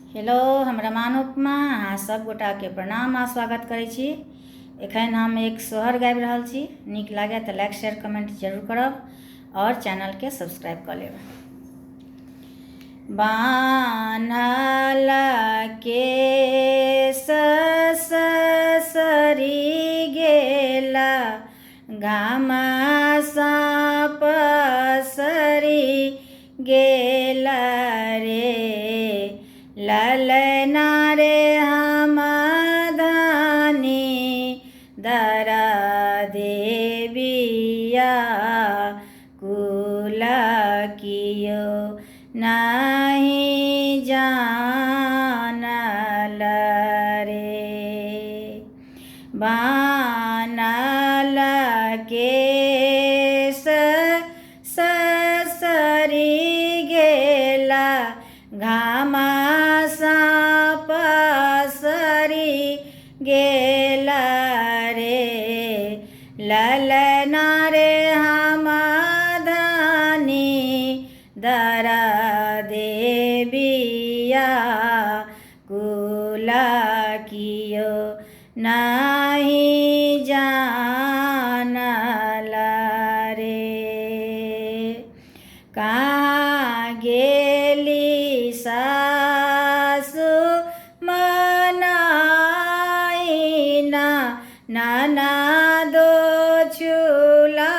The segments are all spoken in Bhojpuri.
हेलो, हम रमान उपमा अहाँ सब गोटा के प्रणाम आ स्वागत करै छी। एखन हम एक सोहर गाबि रहल छी। नीक लागे तऽ लाइक शेयर कमेंट जरूर करब और चैनल के सब्सक्राइब कर लेब। बान्हल केश ससरी गेला, घामा साँप सरी गेला रे। ललना रे हम धानी दरा देविया, कुल कियो नहीं जानल रे। बान्हल केश ससरी गेला, घामा साँप सरी गेला रे। ललना रे हम धानी दरा देविया, कुल कियो नहीं जानल रे। कहाँ गेली सासु मनाइना, ननदो चूल्हा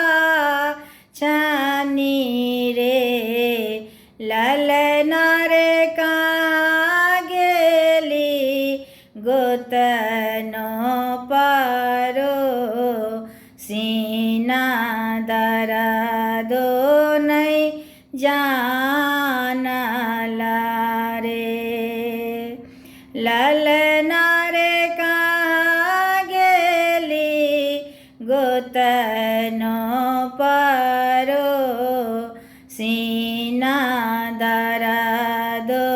छानी रे। ललना रे कहाँ गेली गोतनो परो, सीना दर्दो नहीं जानल रे। ललना रे कहाँ गेली गोतनो परो, सीना दर्दो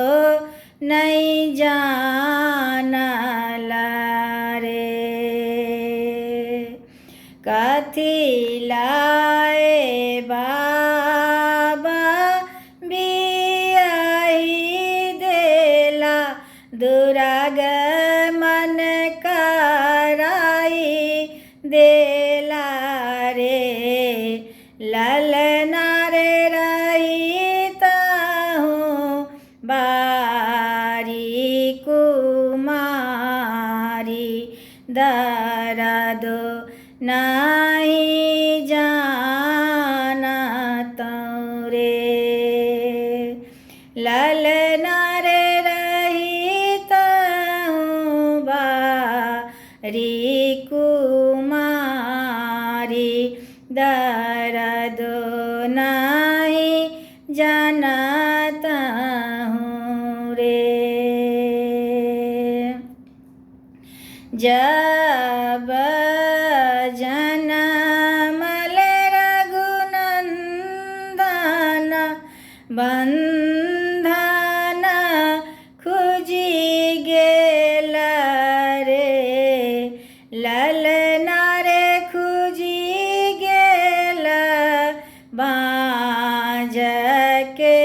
नहीं जानल रे। कथी लाए बाबा बियाही देला, दुरागमन कराई देला रे। ललना रे रही ताहूँ बारी कुमारी, दर्दो नहीं जानत रे। ललना रे रही ताहूँ बारी कुमारी, दर्दो नहीं जानत रे। जब जनमल रघुनंदन, बंधन खुजी गेल रे। ललना रे खुजी गेल बाँझ के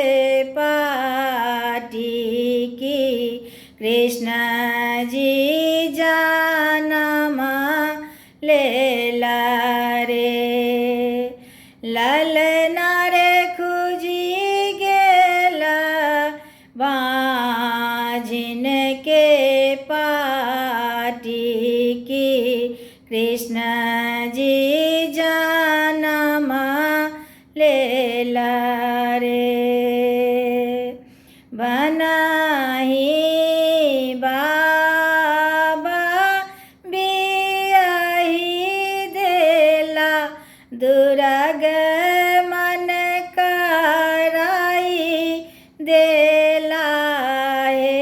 पाटी की, कृष्ण जी जन्म लेला रे। ललना रे खुजी गेल बाँझिन के पाटी की, कृष्ण जी जन्म लेला रे। बनाही बाबा बियाही देला, दुरागमन कराई देला हे।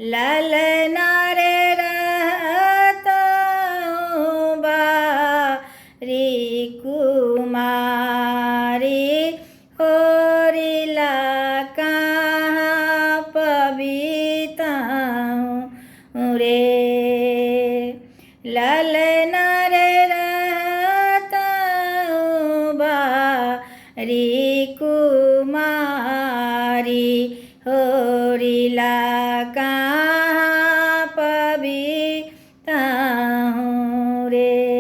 ललना रे रहताहूँ बारी कुमारी, होरिला कहाँ पविता गोरिल्ला कहाँ पबीता हूँ रे।